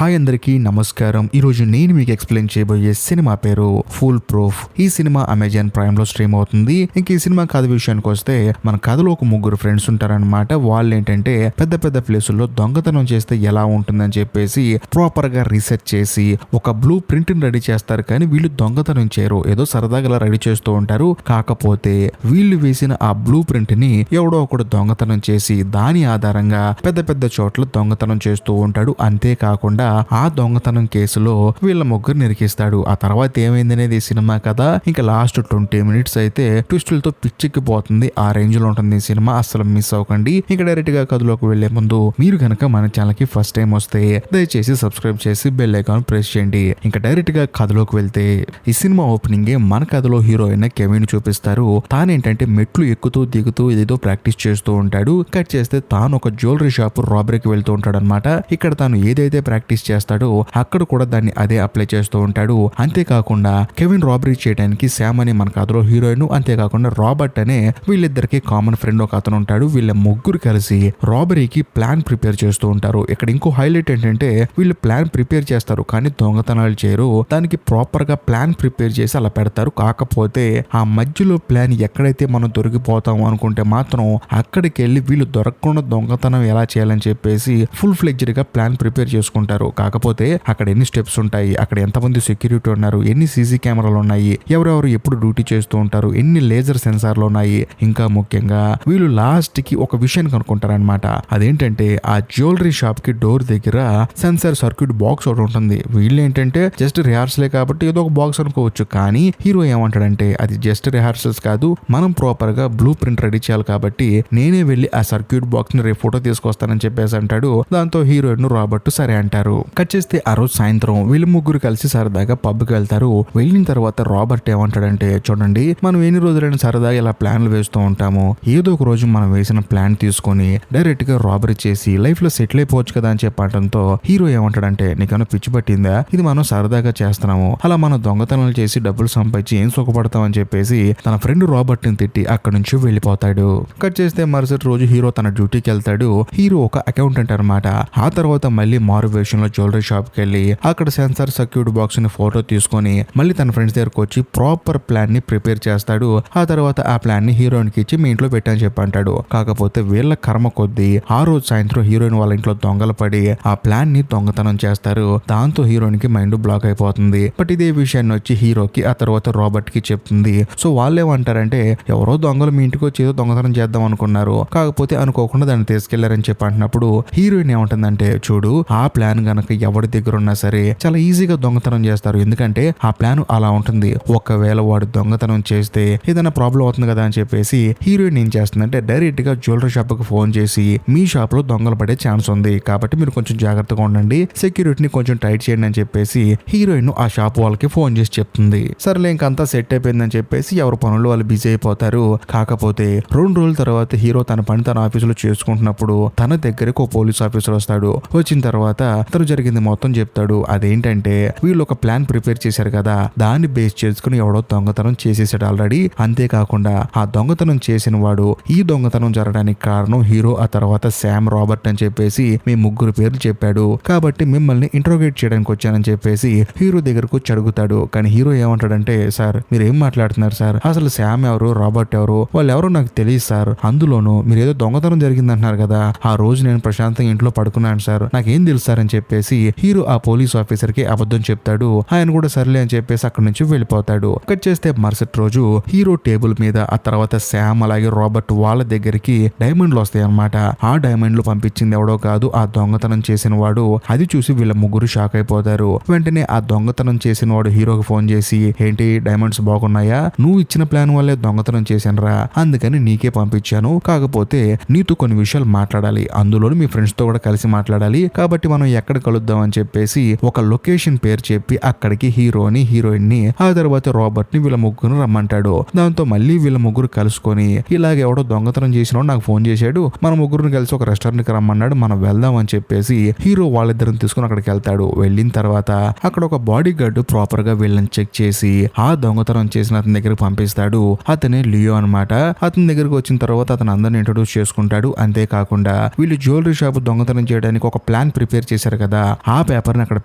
Hi అందరికీ నమస్కారం. ఈరోజు నేను మీకు ఎక్స్ప్లెయిన్ చేయబోయే సినిమా పేరు ఫుల్ ప్రూఫ్. ఈ సినిమా అమెజాన్ ప్రైమ్ లో స్ట్రీమ్ అవుతుంది. ఇంక ఈ సినిమా కథ విషయానికి వస్తే మన కథలో ఒక ముగ్గురు ఫ్రెండ్స్ ఉంటారనమాట. వాళ్ళు ఏంటంటే పెద్ద పెద్ద ప్లేసుల్లో దొంగతనం చేస్తే ఎలా ఉంటుందని చెప్పేసి ప్రాపర్ గా రీసెర్చ్ చేసి ఒక బ్లూ ప్రింట్ ని రెడీ చేస్తారు. కానీ వీళ్ళు దొంగతనం చేయరు, ఏదో సరదాగా ఇలా రెడీ చేస్తూ ఉంటారు. కాకపోతే వీళ్ళు వేసిన ఆ బ్లూ ప్రింట్ ని ఎవడో ఒకడు దొంగతనం చేసి దాని ఆధారంగా పెద్ద పెద్ద చోట్ల దొంగతనం చేస్తూ ఉంటాడు. అంతేకాకుండా ఆ దొంగతనం కేసులో వీళ్ళ ముగ్గురు నిరికిస్తాడు. ఆ తర్వాత ఏమైందనేది సినిమా కదా. ఇంకా లాస్ట్ 20 మినిట్స్ అయితే ట్విస్టులతో పిచ్చెక్కిపోతుంది. ఆ రేంజ్ లో ఉంటుంది ఈ సినిమా. అసలు మిస్ అవ్వకండి. ఇంకా డైరెక్ట్ గా కథలోకి వెళ్లే ముందు మీరు కనుక మన ఛానల్ కి ఫస్ట్ టైం వస్తే దయచేసి సబ్స్క్రైబ్ చేసి బెల్ ఐకాన్ ప్రెస్ చేయండి. ఇంకా డైరెక్ట్ గా కథలోకి వెళ్తే ఈ సినిమా ఓపెనింగ్ మన కథలో హీరో అయిన కెవిన్ చూపిస్తారు. తానేంటంటే మెట్లు ఎక్కుతూ దిగుతూ ఏదో ప్రాక్టీస్ చేస్తూ ఉంటాడు. కట్ చేస్తే తాను ఒక జ్యువెలరీ షాప్ రాబరీకి వెళ్తూ ఉంటాడు అనమాట. ఇక్కడ తాను ఏదైతే ప్రాక్టీస్ చేస్తాడో అక్కడ కూడా దాన్ని అదే అప్లై చేస్తూ ఉంటాడు. అంతేకాకుండా కెవిన్ రాబరీ చేయడానికి శామ్ అని మన కథలో హీరోయిన్, అంతేకాకుండా రాబర్ట్ అనే వీళ్ళిద్దరికి కామన్ ఫ్రెండ్ ఒక అతను ఉంటాడు. వీళ్ళ ముగ్గురు కలిసి రాబరీకి ప్లాన్ ప్రిపేర్ చేస్తూ ఉంటారు. ఇక్కడ ఇంకో హైలైట్ ఏంటంటే వీళ్ళు ప్లాన్ ప్రిపేర్ చేస్తారు కానీ దొంగతనాలు చేయరు. దానికి ప్రాపర్ గా ప్లాన్ ప్రిపేర్ చేసి అలా పెడతారు. కాకపోతే ఆ మధ్యలో ప్లాన్ ఎక్కడైతే మనం దొరికిపోతాం అనుకుంటే మాత్రం అక్కడికి వెళ్ళి వీళ్ళు దొరకకుండా దొంగతనం ఎలా చేయాలని చెప్పేసి ఫుల్ ఫ్లెడ్జ్డ్ గా ప్లాన్ ప్రిపేర్ చేసుకుంటారు. కాకపోతే అక్కడ ఎన్ని స్టెప్స్ ఉంటాయి, అక్కడ ఎంతమంది సెక్యూరిటీ ఉన్నారు, ఎన్ని సీసీ కెమెరాలు ఉన్నాయి, ఎవరెవరు ఎప్పుడు డ్యూటీ చేస్తూ ఉంటారు, ఎన్ని లేజర్ సెన్సార్లు ఉన్నాయి, ఇంకా ముఖ్యంగా వీళ్ళు లాస్ట్ కి ఒక విషయాన్ని కనుక్కుంటారనమాట. అదేంటంటే ఆ జ్యువెలరీ షాప్ కి డోర్ దగ్గర సెన్సార్ సర్క్యూట్ బాక్స్ ఒకటి ఉంటుంది. వీళ్ళు ఏంటంటే జస్ట్ రిహార్సలే కాబట్టి ఏదో ఒక బాక్స్ అనుకోవచ్చు. కానీ హీరో ఏమంటాడంటే అది జస్ట్ రిహార్సల్స్ కాదు, మనం ప్రాపర్ గా బ్లూ ప్రింట్ రెడీ చేయాలి కాబట్టి నేనే వెళ్ళి ఆ సర్క్యూట్ బాక్స్ ని రేపు ఫోటో తీసుకొస్తానని చెప్పేసి అంటాడు. దాంతో హీరోయిన్ రాబర్ట్ సరే అంటారు. కట్ చేస్తే ఆ రోజు సాయంత్రం వీళ్ళు ముగ్గురు కలిసి సరదాగా పబ్కి వెళ్తారు. వెళ్ళిన తర్వాత రాబర్ట్ ఏమంటాడంటే చూడండి, మనం ఎన్ని రోజులైనా సరదాగా ఇలా ప్లాన్లు వేస్తూ ఉంటాము, ఏదో ఒక రోజు మనం వేసిన ప్లాన్ తీసుకొని డైరెక్ట్ గా రాబరీ చేసి లైఫ్ లో సెటిల్ అయిపోవచ్చు కదా అని చెప్పడంతో హీరో ఏమంటాడంటే నీకన్నా పిచ్చి పట్టిందా, ఇది మనం సరదాగా చేస్తున్నాము, అలా మనం దొంగతనాలు చేసి డబ్బులు సంపాదించి ఏం సుఖపడతామని చెప్పేసి తన ఫ్రెండ్ రాబర్ట్ ని తిట్టి అక్కడి నుంచి వెళ్ళిపోతాడు. కట్ చేస్తే మరుసటి రోజు హీరో తన డ్యూటీకి వెళ్తాడు. హీరో ఒక అకౌంటెంట్ అనమాట. ఆ తర్వాత మళ్ళీ మారు వేషంలో జ్యువెలరీ షాప్ కి వెళ్ళి అక్కడ సెన్సార్ సర్క్యూట్ బాక్స్ ని ఫోటో తీసుకొని మళ్ళీ తన ఫ్రెండ్స్ దగ్గరకు వచ్చి ప్రాపర్ ప్లాన్ ని ప్రిపేర్ చేస్తాడు. ఆ తర్వాత ఆ ప్లాన్ ని హీరోయిన్ కి ఇచ్చి మీ ఇంట్లో పెట్టని చెప్పి అంటాడు. కాకపోతే వీళ్ళ కర్మ కొద్దీ ఆ రోజు సాయంత్రం హీరోయిన్ వాళ్ళ ఇంట్లో దొంగలు పడి ఆ ప్లాన్ ని దొంగతనం చేస్తారు. దాంతో హీరోయిన్ కి మైండ్ బ్లాక్ అయిపోతుంది. బట్ ఇదే విషయాన్ని వచ్చి హీరోకి ఆ తర్వాత రాబర్ట్ కి చెప్తుంది. సో వాళ్ళు ఏమంటారంటే ఎవరో దొంగలు మీ ఇంటికి వచ్చి ఏదో దొంగతనం చేద్దాం అనుకున్నారు, కాకపోతే అనుకోకుండా దాన్ని తీసుకెళ్లారని చెప్పి అంటున్నప్పుడు హీరోయిన్ ఏమంటుందంటే చూడు, ఆ ప్లాన్ గనక ఎవరి దగ్గర ఉన్నా సరే చాలా ఈజీగా దొంగతనం చేస్తారు. ఎందుకంటే ఆ ప్లాన్ అలా ఉంటుంది. ఒకవేళ వాడు దొంగతనం చేస్తే ఏదైనా ప్రాబ్లం అవుతుంది కదా అని చెప్పేసి హీరోయిన్ ఏం చేస్తుందంటే డైరెక్ట్ గా జ్యువెలరీ షాప్ కి ఫోన్ చేసి మీ షాప్ లో దొంగలు పడే ఛాన్స్ ఉంది కాబట్టి మీరు కొంచెం జాగ్రత్తగా ఉండండి, సెక్యూరిటీని కొంచెం టైట్ చేయండి అని చెప్పేసి హీరోయిన్ ఆ షాప్ వాళ్ళకి ఫోన్ చేసి చెప్తుంది. సరేలే ఇంకంతా సెట్ అయిపోయిందని చెప్పేసి ఎవరి పనులు వాళ్ళు బిజీ అయిపోతారు. కాకపోతే 2 రోజుల తర్వాత హీరో తన పని తన ఆఫీసులో చేసుకుంటున్నప్పుడు తన దగ్గరకు ఒక పోలీస్ ఆఫీసర్ వస్తాడు. వచ్చిన తర్వాత తను జరిగింది మొత్తం చెప్తాడు. అదేంటంటే వీళ్ళు ఒక ప్లాన్ ప్రిపేర్ చేశారు కదా, దాన్ని బేస్ చేసుకుని ఎవడో దొంగతనం చేసేసాడు ఆల్రెడీ. అంతేకాకుండా ఆ దొంగతనం చేసిన వాడు ఈ దొంగతనం జరగడానికి కారణం హీరో, ఆ తర్వాత శామ్, రాబర్ట్ అని చెప్పేసి మీ ముగ్గురు పేర్లు చెప్పాడు. కాబట్టి మిమ్మల్ని ఇంట్రోగేట్ చేయడానికి వచ్చానని చెప్పేసి హీరో దగ్గరకు వచ్చి అడుగుతాడు. కానీ హీరో ఏమంటాడంటే సార్ మీరు ఏం మాట్లాడుతున్నారు సార్, అసలు శామ్ ఎవరు, రాబర్ట్ ఎవరు, వాళ్ళు ఎవరో నాకు తెలియదు సార్, అందులోనూ మీరు ఏదో దొంగతనం జరిగిందంటున్నారు కదా, ఆ రోజు నేను ప్రశాంతంగా ఇంట్లో పడుకున్నాను సార్, నాకేం తెలుసు సార్ అని చెప్పేసి హీరో ఆ పోలీస్ ఆఫీసర్ కి అబద్ధం చెప్తాడు. ఆయన కూడా సర్లే అని చెప్పేసి అక్కడి నుంచి వెళ్ళిపోతాడు. కట్ చేస్తే మరుసటి రోజు హీరో టేబుల్ మీద ఆ తర్వాత శామ్ అలాగే రాబర్ట్ వాళ్ళ దగ్గరికి డైమండ్లు వస్తాయి అన్నమాట. ఆ డైమండ్లు పంపించింది ఎవడో కాదు, ఆ దొంగతనం చేసిన వాడు. అది చూసి వీళ్ళ ముగ్గురు షాక్ అయిపోతారు. వెంటనే ఆ దొంగతనం చేసిన వాడు హీరోకి ఫోన్ చేసి ఏంటి డైమండ్స్ బాగున్నాయా, నువ్వు ఇచ్చిన ప్లాన్ వల్లే దొంగతనం చేశానురా, అందుకని నీకే పంపించాను, కాకపోతే నీతో కొన్ని విషయాలు మాట్లాడాలి, అందులో మీ ఫ్రెండ్స్ తో కూడా కలిసి మాట్లాడాలి, కాబట్టి మనం ఎక్కడ కలుద్దాం అని చెప్పేసి ఒక లొకేషన్ పేరు చెప్పి అక్కడికి హీరోని, హీరోయిన్ ని, ఆ తర్వాత రాబర్ట్ ని వీళ్ళ ముగ్గురు రమ్మంటాడు. దాంతో మళ్ళీ వీళ్ళ ముగ్గురు కలుసుకొని ఇలాగెవడో దొంగతనం చేసిన నాకు ఫోన్ చేశాడు, మన ముగ్గురిని కలిసి ఒక రెస్టారెంట్ కి రమ్మన్నాడు, మనం వెళ్దాం అని చెప్పేసి హీరో వాళ్ళిద్దరిని తీసుకుని అక్కడికి వెళ్తాడు. వెళ్ళిన తర్వాత అక్కడ ఒక బాడీ గార్డ్ ప్రాపర్ గా వీళ్ళని చెక్ చేసి ఆ దొంగతనం చేసిన అతని దగ్గరికి పంపిస్తాడు. అతనే లియో అనమాట. అతని దగ్గరికి వచ్చిన తర్వాత అతను అందరిని ఇంట్రొడ్యూస్ చేసుకుంటాడు. అంతేకాకుండా వీళ్ళు జ్యువెలరీ షాప్ దొంగతనం చేయడానికి ఒక ప్లాన్ ప్రిపేర్ చేశారు కదా, ఆ పేపర్ ని అక్కడ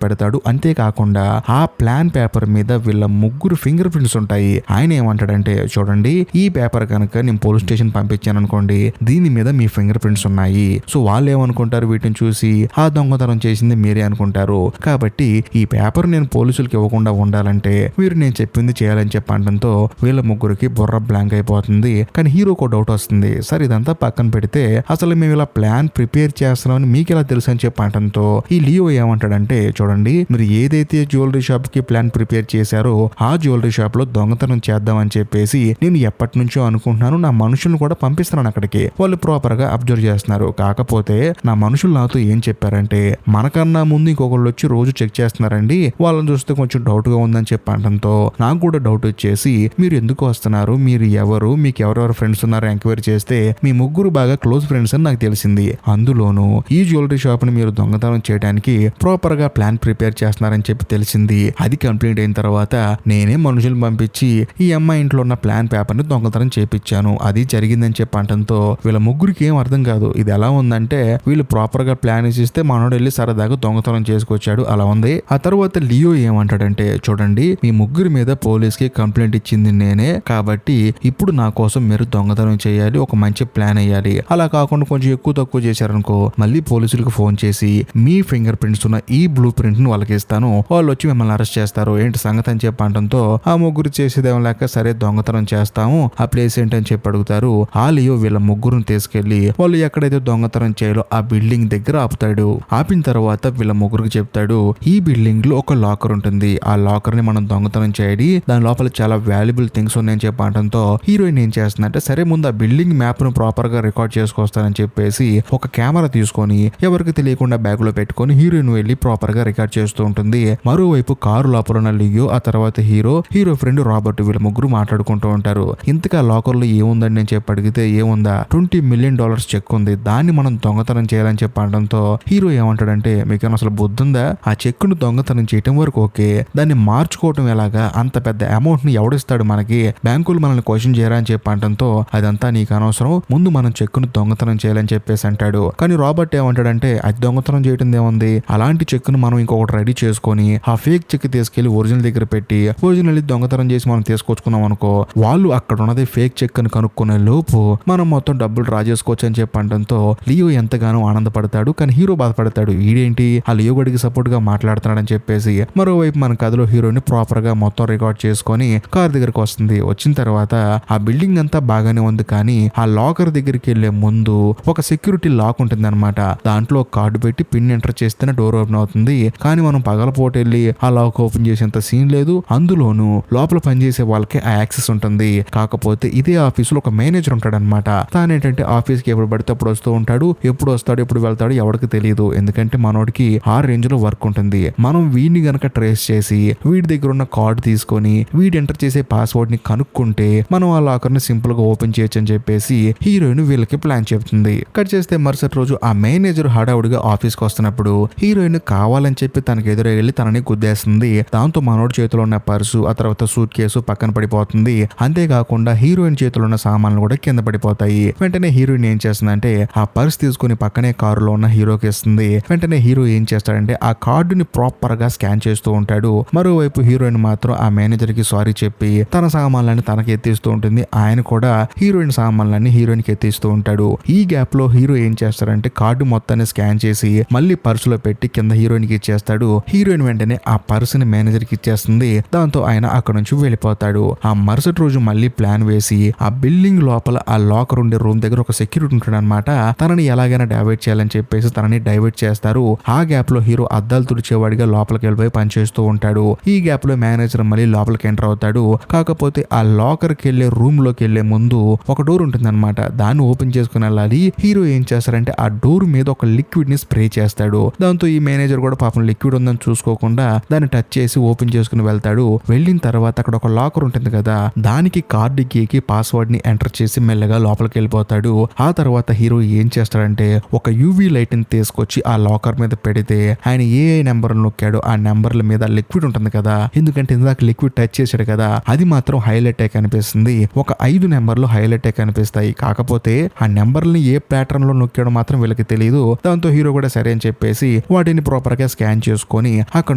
పెడతాడు. అంతేకాకుండా ఆ ప్లాన్ పేపర్ మీద వీళ్ళ ముగ్గురు ఫింగర్ ప్రింట్స్ ఉంటాయి. ఆయన ఏమంటాడంటే, చూడండి ఈ పేపర్ కనుక నేను పోలీస్ స్టేషన్ పంపించాను అనుకోండి, దీని మీద మీ ఫింగర్ ప్రింట్స్ ఉన్నాయి. సో వాళ్ళు ఏమనుకుంటారు, వీటిని చూసి ఆ దొంగతనం చేసింది మీరే అనుకుంటారు. కాబట్టి ఈ పేపర్ నేను పోలీసులకు ఇవ్వకుండా ఉండాలంటే మీరు నేను చెప్పింది చేయాలని చెప్పడంతో వీళ్ళ ముగ్గురికి బుర్ర బ్లాంక్ అయిపోతుంది. కానీ హీరోకు డౌట్ వస్తుంది, సరే ఇదంతా పక్కన పెడితే అసలు మేము ఇలా ప్లాన్ ప్రిపేర్ చేస్తున్నామని మీకు ఎలా తెలుసు అని చెప్పడంతో ఈ లియో ఏమంటాడంటే, చూడండి మీరు ఏదైతే జ్యువెలరీ షాప్ కి ప్లాన్ ప్రిపేర్ చేశారో ఆ జ్యువెలరీ షాప్ లో దొంగతనం చేద్దామని చెప్పేసి నేను ఎప్పటి నుంచో అనుకుంటున్నాను. నా మనుషులను కూడా పంపిస్తున్నాను అక్కడికి, వాళ్ళు ప్రాపర్ గా అబ్జర్వ్ చేస్తున్నారు. కాకపోతే నా మనుషులు నాతో ఏం చెప్పారంటే, మనకన్నా ముందు ఇంకొకళ్ళు వచ్చి రోజు చెక్ చేస్తున్నారండి, వాళ్ళని చూస్తే కొంచెం డౌట్ గా ఉందని చెప్పడంతో నాకు కూడా డౌట్ వచ్చేసి, మీరు ఎందుకు వస్తున్నారు, మీరు ఎవరు, మీకు ఎవరెవరు ఫ్రెండ్స్ ఉన్నారో ఎంక్వైరీ చేస్తే మీ ముగ్గురు బాగా క్లోజ్ ఫ్రెండ్స్ అని నాకు తెలిసింది. అందులోనూ ఈ జ్యువెలరీ షాప్ ని మీరు దొంగతనం చేయడానికి ప్రాపర్ గా ప్లాన్ ప్రిపేర్ చేస్తున్నారని చెప్పి తెలిసింది. అది కంప్లీట్ అయిన తర్వాత నేనే మనుషులు పంపించి ఈ అమ్మాయి ఇంట్లో ఉన్న ప్లాన్ పేపర్ ని దొంగతనం చేపించాను. అది జరిగిందని చెప్పడంతో వీళ్ళ ముగ్గురికి ఏం అర్థం కాదు. ఇది ఎలా ఉందంటే, వీళ్ళు ప్రాపర్ గా ప్లాన్ ఇస్తే మనోడు వెళ్ళి సరదాగా దొంగతనం చేసుకొచ్చాడు అలా ఉంది. ఆ తర్వాత లియో ఏమంటాడంటే, చూడండి మీ ముగ్గురి మీద పోలీస్ కి కంప్లైంట్ ఇచ్చింది నేనే, కాబట్టి ఇప్పుడు నా కోసం మీరు దొంగతనం చేయాలి, ఒక మంచి ప్లాన్ వేయాలి. అలా కాకుండా కొంచెం ఎక్కువ తక్కువ చేశారనుకో మళ్ళీ పోలీసులకు ఫోన్ చేసి మీ ఫింగర్ ప్రింట్స్ ఉన్న ఈ బ్లూ ప్రింట్ ను వాళ్ళకి ఇస్తాను, వాళ్ళు వచ్చి మిమ్మల్ని అరెస్ట్ చేస్తారు, ఏంటి సంగతి అని చెప్పడంతో ఆ ముగ్గురు చేసేదేం లేక సరే దొంగతనం చేస్తాము, ఆ ప్లేస్ ఏంటని చెప్పి అడుగుతారు. ఆ లియో వీళ్ళ ముగ్గురుని తీసుకెళ్లి వాళ్ళు ఎక్కడైతే దొంగతనం చేయాలో ఆ బిల్డింగ్ దగ్గర ఆపుతాడు. ఆపిన తర్వాత వీళ్ళ ముగ్గురికి చెప్తాడు, ఈ బిల్డింగ్ లో ఒక లాకర్ ఉంటుంది, ఆ లాకర్ ని మనం దొంగతనం చేయాలి, దాని లోపల చాలా వాల్యుబుల్ థింగ్స్ ఉన్నాయని చెప్పడంతో హీరోయిన్ ఏం చేస్తుందంటే, సరే ముందు ఆ బిల్డింగ్ మ్యాప్ ను ప్రాపర్ గా రికార్డ్ చేసుకొస్తానని చెప్పేసి ఒక కెమెరా తీసుకొని ఎవరికి తెలియకుండా బ్యాగ్ లో పెట్టుకొని హీరోయిన్ వెళ్ళి ప్రాపర్ గా రికార్డ్ చేస్తూ ఉంటుంది. మరోవైపు కారు లోపల ఉన్న లియో, ఆ తర్వాత హీరో ఫ్రెండ్ రాబర్ట్ వీళ్ళ ముగ్గురు మాట్లాడుకుంటూ ఉంటారు. ఇంతగా లాకర్ లో ఏముందని నేను చెప్పి అడిగితే, ఏముందా $20 million చెక్ ఉంది, దాన్ని మనం దొంగతనం చేయాలని చెప్పడంతో హీరో ఏమంటాడంటే, మీకేమైనా అసలు బుద్ధి ఉందా, ఆ చెక్ ను దొంగతనం చేయటం వరకు ఓకే, దాన్ని మార్చుకోవటం ఎలాగా, అంత పెద్ద అమౌంట్ ని ఎవడిస్తాడు మనకి, బ్యాంకులు మనల్ని క్వశ్చన్ చేయరా అని చెప్పడంతో అదంతా నీకు అనవసరం, ముందు మనం చెక్ ను దొంగతనం చేయాలని చెప్పేసి అంటాడు. కానీ రాబర్ట్ ఏమంటాడంటే, అది దొంగతనం చేయటం ఏముంది, అలాంటి చెక్ ను మనం ఇంకొకటి రెడీ చేసుకొని ఆ ఫేక్ చెక్ తీసుకెళ్లి ఒరిజినల్ దగ్గర పెట్టి ఒరిజినల్ దొంగతనం చేసి మనం తీసుకొచ్చుకున్నాం అనుకో, వాళ్ళు అక్కడ ఉన్నది ఫేక్ చెక్ అని కనుక్కునే లోపు మనం మొత్తం డబ్బులు డ్రా చేసుకోవచ్చు అని చెప్పడంతో లియో ఎంతగానో ఆనందపడతాడు. కానీ హీరో బాధపడతాడు, ఈడేంటి ఆ లియో గడికి సపోర్ట్ గా మాట్లాడుతున్నాడని చెప్పేసి. మరోవైపు మన కథలో హీరోని ప్రాపర్ గా మొత్తం రికార్డ్ చేసుకొని కార్ దగ్గరకు వస్తుంది. వచ్చిన తర్వాత ఆ బిల్డింగ్ అంతా బాగానే ఉంది, కానీ ఆ లాకర్ దగ్గరికి వెళ్లే ముందు ఒక సెక్యూరిటీ లాక్ ఉంటుంది అనమాట. దాంట్లో కార్డు పెట్టి పిన్ ఎంటర్ చేస్తేనే డోర్ ఓపెన్ అవుతుంది. కానీ మనం పగలపోటు వెళ్ళి ఆ లాక్ ఓపెన్ చేసేంత సీన్ లేదు. అందులోనూ లోపల పనిచేసే వాళ్ళకి ఆ యాక్సెస్ ఉంటుంది. కాకపోతే ఇదే ఆఫీసులో ఒక మేనేజర్ ఉంటాడు అనమాట. తానేంటంటే ఆఫీస్ కి ఎప్పుడు పడితే అప్పుడు వస్తూ ఉంటాడు, ఎప్పుడు వస్తాడు ఎప్పుడు వెళ్తాడు ఎవరికి తెలియదు. ఎందుకంటే మనోడికి ఆ రేంజ్ లో వర్క్ ఉంటుంది. మనం వీడిని గనక ట్రేస్ చేసి వీడి దగ్గర ఉన్న కార్డు తీసుకొని వీడి ఎంటర్ చేసే పాస్వర్డ్ ని కనుక్కుంటే మనం ఆ లాకర్ ని సింపుల్ గా ఓపెన్ చేయొచ్చు అని చెప్పేసి హీరోయిన్ వీళ్ళకి ప్లాన్ చెప్తుంది. కట్ చేస్తే మరుసటి రోజు ఆ మేనేజర్ హడావుడిగా ఆఫీస్ కి వస్తున్నప్పుడు హీరోయిన్ కావాలని చెప్పి తనకి ఎదురు వెళ్ళి తనని గుద్దేస్తుంది. దాంతో మనోడి చేతిలో ఉన్న పర్సు, ఆ తర్వాత సూట్ కేసు పక్కన పడిపోతుంది. అంతేకాకుండా హీరోయిన్ చేతిలో ఉన్న సామాన్లు కూడా కింద పడిపోతాయి. వెంటనే హీరోయిన్ ఏం చేస్తుందంటే ఆ పర్స్ తీసుకుని పక్కనే కారులో ఉన్న హీరోకి ఇస్తుంది. వెంటనే హీరో ఏం చేస్తాడంటే ఆ కార్డుని ప్రాపర్ గా స్కాన్ చేస్తూ ఉంటాడు. మరోవైపు హీరోయిన్ మాత్రం ఆ మేనేజర్ కి సారీ చెప్పి తన సామాన్లన్నీ తనకి ఎత్తిస్తూ ఉంటుంది. ఆయన కూడా హీరోయిన్ సామాన్లన్నీ హీరోయిన్ కి ఎత్తిస్తూ ఉంటాడు. ఈ గ్యాప్ లో హీరో ఏం చేస్తాడంటే కార్డు మొత్తాన్ని స్కాన్ చేసి మళ్ళీ పర్సులో పెట్టి కింద హీరోయిన్ కి ఇచ్చేస్తాడు. హీరోయిన్ వెంటనే ఆ పర్సుని మేనేజర్ కి ఇచ్చేస్తుంది. దాంతో ఆయన అక్కడ నుంచి వెళ్ళిపోతాడు. ఆ మరుసటి రోజు మళ్ళీ ప్లాన్ వేసి ఆ బిల్డింగ్ లోపల ఆ లాకర్ ఉండే రూమ్ దగ్గర ఒక సెక్యూరిటీ ఉంటాడు అనమాట. తనని ఎలాగైనా డైవర్ట్ చేయాలని చెప్పేసి తనని డైవర్ట్ చేస్తారు. ఆ గ్యాప్ లో హీరో అద్దాలు తుడిచేవాడిగా లోపలికి వెళ్ళిపోయి పనిచేస్తూ ఉంటాడు. ఈ గ్యాప్ లో మేనేజర్ మళ్ళీ లోపలికి ఎంటర్ అవుతాడు. కాకపోతే ఆ లాకర్ కి వెళ్లే రూమ్ లోకి వెళ్లే ముందు ఒక డోర్ ఉంటుంది అనమాట. దాన్ని ఓపెన్ చేసుకుని వెళ్ళాలి. హీరో ఏం చేస్తారంటే ఆ డోర్ మీద ఒక లిక్విడ్ ని స్ప్రే చేస్తాడు. దాంతో ఈ మేనేజర్ కూడా పాపం లిక్విడ్ ఉందని చూసుకోకుండా దాన్ని టచ్ చేసి ఓపెన్ చేసుకుని వెళ్తాడు. వెళ్ళిన తర్వాత అక్కడ ఒక లాకర్ ఉంటుంది కదా, దానికి కార్డు కీకి పాస్వర్డ్ ని ఎంటర్ చేసి మెల్లగా లోపలికి వెళ్ళిపోతాడు. ఆ తర్వాత హీరో ఏం చేస్తాడంటే ఒక యూవీ లైట్ ని తీసుకొచ్చి ఆ లాకర్ మీద పెడితే ఆయన ఏ నెంబర్ నొక్కాడో ఆ నెంబర్ల మీద లిక్విడ్ ఉంటుంది కదా, ఎందుకంటే ఇందాక లిక్విడ్ టచ్ చేశాడు కదా, అది మాత్రం హైలైట్ అయి కనిపిస్తుంది. ఒక 5 నెంబర్లు హైలైట్ అయి కనిపిస్తాయి. కాకపోతే ఆ నెంబర్ని ఏ ప్యాటర్న్ లో నొక్కాడో మాత్రం వీళ్ళకి తెలియదు. దాంతో హీరో కూడా సరే అని చెప్పేసి వాటిని ప్రాపర్ గా స్కాన్ చేసుకొని అక్కడ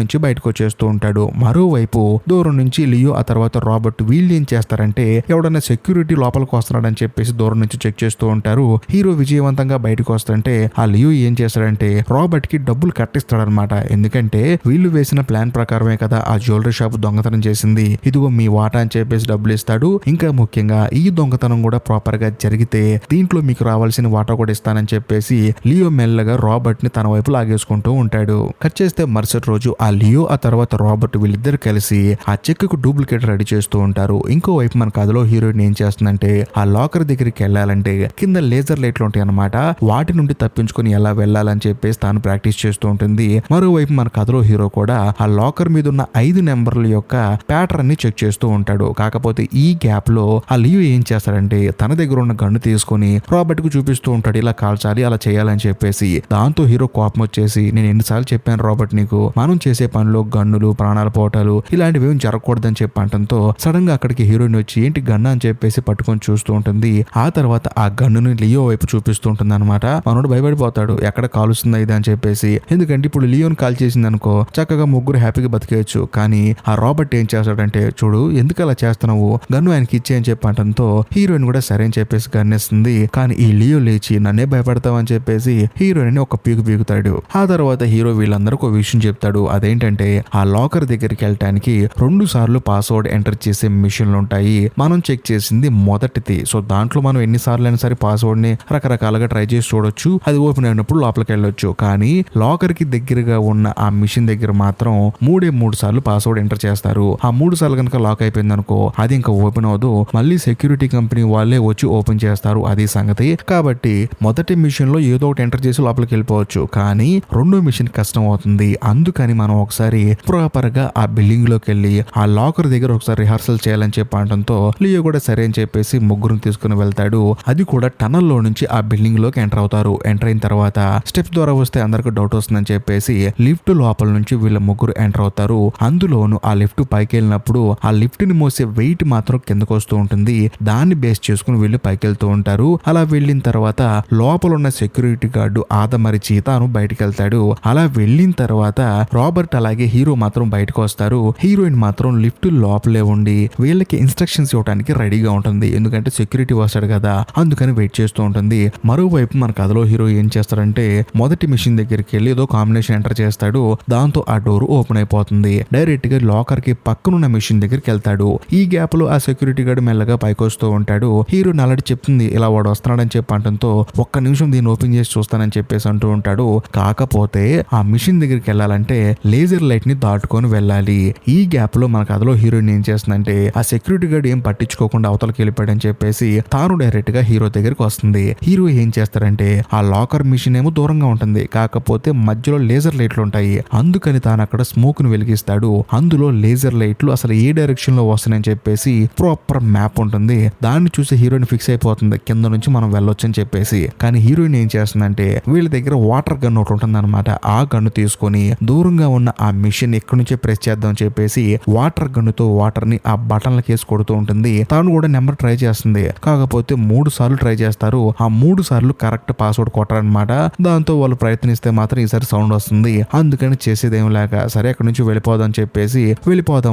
నుంచి బయటకు వచ్చేస్తూ ఉంటాడు. మరోవైపు దూరం నుంచి లియో ఆ తర్వాత రాబర్ట్ వీళ్ళు ఏం చేస్తారంటే ఎవడన్నా సెక్యూరిటీ లోపలికి వస్తున్నాడని చెప్పేసి దూరం నుంచి చెక్ చేస్తూ ఉంటారు. హీరో విజయవంతంగా బయటకు వస్తుంటే ఆ లియో ఏం చేస్తాడంటే రాబర్ట్ కి డబ్బులు కట్టిస్తాడనమాట. ఎందుకంటే వీళ్ళు వేసిన ప్లాన్ ప్రకారమే కదా ఆ జ్యువెలరీ షాప్ దొంగతనం చేసింది, ఇదిగో మీ వాటా అని చెప్పేసి డబ్బులు ఇస్తాడు. ఇంకా ముఖ్యంగా ఈ దొంగతనం కూడా ప్రాపర్ గా జరిగితే దీంట్లో మీకు రావాల్సిన వాటా కూడా ఇస్తానని చెప్పేసి లియో మెల్లగా రాబర్ట్ ని తన వైపు లాగేసుకుంటూ ఉంటాడు. కట్ చేస్తే మరుసటి రోజు ఆ లియో ఆ తర్వాత రాబర్ట్ వీళ్ళిద్దరు కలిసి ఆ చెక్ కు డూప్లికేట్ రెడీ చేస్తూ ఉంటారు. ఇంకోవైపు మన కథలో హీరోయిన్ ఏం చేస్తుందంటే ఆ లాకర్ దగ్గరికి వెళ్ళాలంటే కింద లేజర్ లైట్లు ఉంటాయి అనమాట, వాటి నుండి తప్పించుకొని ఎలా వెళ్ళాలని చెప్పేసి తాను ప్రాక్టీస్ చేస్తూ ఉంటుంది. మరోవైపు మన కథలో హీరో కూడా ఆ లాకర్ మీద ఉన్న 5 నెంబర్ల యొక్క ప్యాటర్న్ ని చెక్ చేస్తూ ఉంటాడు. కాకపోతే ఈ గ్యాప్ లో ఆ లియో ఏం చేస్తాడంటే తన దగ్గర ఉన్న గన్ను తీసుకొని రాబర్ట్ కు చూపిస్తూ ఉంటాడు, ఇలా కాల్చాలి అలా చేయాలని చెప్పేసి. దాంతో హీరో కోపం వచ్చేసి నేను ఎన్నిసార్లు చెప్పాను రాబర్ట్ నీకు మనం చేసే పనిలో గన్నులు ప్రాణాల పోటాలు ఇలాంటివి ఏం జరగకూడదని చెప్పి అంటంతో సడన్ గా అక్కడికి హీరోయిన్ వచ్చి ఏంటి గన్ను అని చెప్పేసి పట్టుకొని చూస్తూ ఉంటుంది. ఆ తర్వాత ఆ గన్నుని లియో వైపు చూపిస్తూ ఉంటుంది అనమాట. మనోడు భయపడిపోతాడు ఎక్కడ కాలుస్తుందా ఇది అని చెప్పేసి. ఎందుకంటే ఇప్పుడు లియోని కాల్ చేసింది అనుకో చక్కగా ముగ్గురు హ్యాపీగా బతికేయచ్చు. కానీ ఆ రాబర్ట్ ఏం చేస్తాడంటే చూడు ఎందుకు అలా చేస్తున్నావు గన్ను ఆయనకి ఇచ్చే అని చెప్పి అంటంతో హీరోయిన్ కూడా సరే అని చెప్పేసి గన్నేస్తుంది. కానీ ఈ లియో లేచి నన్నే భయపడతావని చెప్పేసి హీరోయిన్ ఒక పీకుతాడు. ఆ తర్వాత హీరో వీళ్ళందరికీ ఒక విషయం చెప్తాడు. అదేంటంటే ఆ లాకర్ దగ్గరికి వెళ్ళటానికి 2 సార్లు పాస్వర్డ్ ఎంటర్ చేసే మిషన్లు ఉంటాయి. మనం చెక్ చేసింది మొదటిది. సో దాంట్లో మనం ఎన్నిసార్లు అయినా సరే పాస్వర్డ్ ని రకరకాలుగా ట్రై చేసి చూడొచ్చు, అది ఓపెన్ అయినప్పుడు లోపలికి వెళ్ళొచ్చు. కానీ లాకర్ కి దగ్గరగా ఉన్న ఆ మిషన్ దగ్గర మాత్రం 3 సార్లు పాస్వర్డ్ ఎంటర్ చేస్తారు. ఆ 3 సార్లు కనుక లాక్ అయిపోయింది అనుకో అది ఇంకా ఓపెన్ అవ్వదు, మళ్ళీ సెక్యూరిటీ కంపెనీ వాళ్ళే వచ్చి ఓపెన్ చేస్తారు, అది సంగతి. కాబట్టి మొదటి మిషన్ లో ఏదో ఒకటి ఎంటర్ చేసి లోపలికి వెళ్ళిపోవచ్చు, కానీ రెండో మిషన్ కష్టం అవుతుంది. అందుకని మనం ఒకసారి ప్రాపర్ గా ఆ బిల్డింగ్ లోకి వెళ్ళి ఆ లాకర్ దగ్గర ఒకసారి రిహార్సల్ చేయాలని చెప్పి అనడంతో లియో కూడా సరే అని చెప్పేసి ముగ్గురు తీసుకుని వెళ్తాడు. అది కూడా టనల్ లో నుంచి ఆ బిల్డింగ్ లోకి ఎంటర్ అవుతారు. ఎంటర్ అయిన తర్వాత స్టెప్స్ ద్వారా వస్తే అందరికి డౌట్ వస్తుందని చెప్పేసి లిఫ్ట్ లోపల నుంచి వీళ్ళ ముగ్గురు ఎంటర్ అవుతారు. అందులోను ఆ లిఫ్ట్ పైకి వెళ్ళినప్పుడు ఆ లిఫ్ట్ ని మోసే వెయిట్ మాత్రం కిందకు వస్తూ ఉంటుంది. దాన్ని బేస్ చేసుకుని వీళ్ళు పైకి వెళ్తూ ఉంటారు. అలా వెళ్ళిన తర్వాత లోపల ఉన్న సెక్యూరిటీ గార్డు ఆదమరిచి తాను బయటకు వెళ్తాడు. అలా వెళ్ళిన తర్వాత రాబర్ట్ అలాగే హీరో మాత్రం బయటకు వస్తారు. హీరోయిన్ మాత్రం లిఫ్ట్ లోపలే ఉండి వీళ్ళకి ఇన్స్ట్రక్షన్స్ ఇవ్వడానికి రెడీగా ఉంటుంది. ఎందుకంటే సెక్యూరిటీ వస్తాడు కదా అందుకని వెయిట్ చేస్తూ ఉంటుంది. మరోవైపు మన కథలో హీరో ఏం చేస్తాడంటే మొదటి మిషన్ దగ్గరికి వెళ్ళి ఏదో కాంబినేషన్ ఎంటర్ చేస్తాడు. దాంతో ఆ డోర్ ఓపెన్ అయిపోతుంది. డైరెక్ట్ గా లాకర్ కి పక్కనున్న మిషన్ దగ్గరికి వెళ్తాడు. ఈ గ్యాప్ లో ఆ సెక్యూరిటీ గార్డ్ మెల్లగా పైకి వస్తూ ఉంటాడు. హీరో నల్లడి చెప్తుంది ఇలా వాడు వస్తున్నాడని చెప్పి అంటంతో ఒక్క నిమిషం దీన్ని ఓపెన్ చేసి చూస్తానని చెప్పేసి అంటూ ఉంటాడు. కాకపోతే ఆ మిషన్ దగ్గరికి వెళ్ళాలంటే లేజర్ లైట్ ని దాటుకొని వెళ్ళాలి. ఈ గ్యాప్ లో మన కథలో హీరోయిన్ ఏం చేస్తుందంటే ఆ సెక్యూరిటీ గార్డ్ ఏం పట్టించుకోకుండా అవతలకి వెళ్ళిపోయాడని చెప్పేసి తాను డైరెక్ట్ గా హీరో దగ్గరికి వస్తుంది. హీరో ఏం చేస్తారంటే ఆ లాకర్ మిషన్ ఏమో దూరంగా ఉంటుంది, కాకపోతే మధ్యలో లేజర్ లైట్లు ఉంటాయి. అందుకని తాను అక్కడ స్మోక్ ను వెలిగిస్తాడు. అందులో లేజర్ లైట్లు అసలు ఏ డైరెక్షన్ లో వస్తాయని చెప్పేసి ప్రాపర్ మ్యాప్ ఉంటుంది. దాన్ని చూసి హీరోయిన్ ఫిక్స్ అయిపోతుంది కింద నుంచి మనం వెళ్ళొచ్చు అని చెప్పేసి. కానీ హీరోయిన్ ఏం చేస్తుందంటే వీళ్ళ దగ్గర వాటర్ గన్ ఒకటి ఉంటుంది అనమాట. ఆ గన్ను తీసుకొని దూరంగా ఉన్న ఆ మిషన్ ఎక్కడి నుంచే ప్రెస్ చేద్దాం చెప్పేసి వాటర్ గన్నుతో వాటర్ ని ఆ బటన్ల కేసు కొడుతూ ఉంటుంది. తాను కూడా నెంబర్ ట్రై చేస్తుంది. కాకపోతే 3 సార్లు ట్రై చేస్తారు. ఆ 3 సార్లు కరెక్ట్ పాస్వర్డ్ కొట్టారనమాట. దాంతో వాళ్ళు ప్రయత్నిస్తే మాత్రం ఈసారి సౌండ్ వస్తుంది. అందుకని చేసేదేం లేక సరే అక్కడి నుంచి వెళ్ళిపోదాం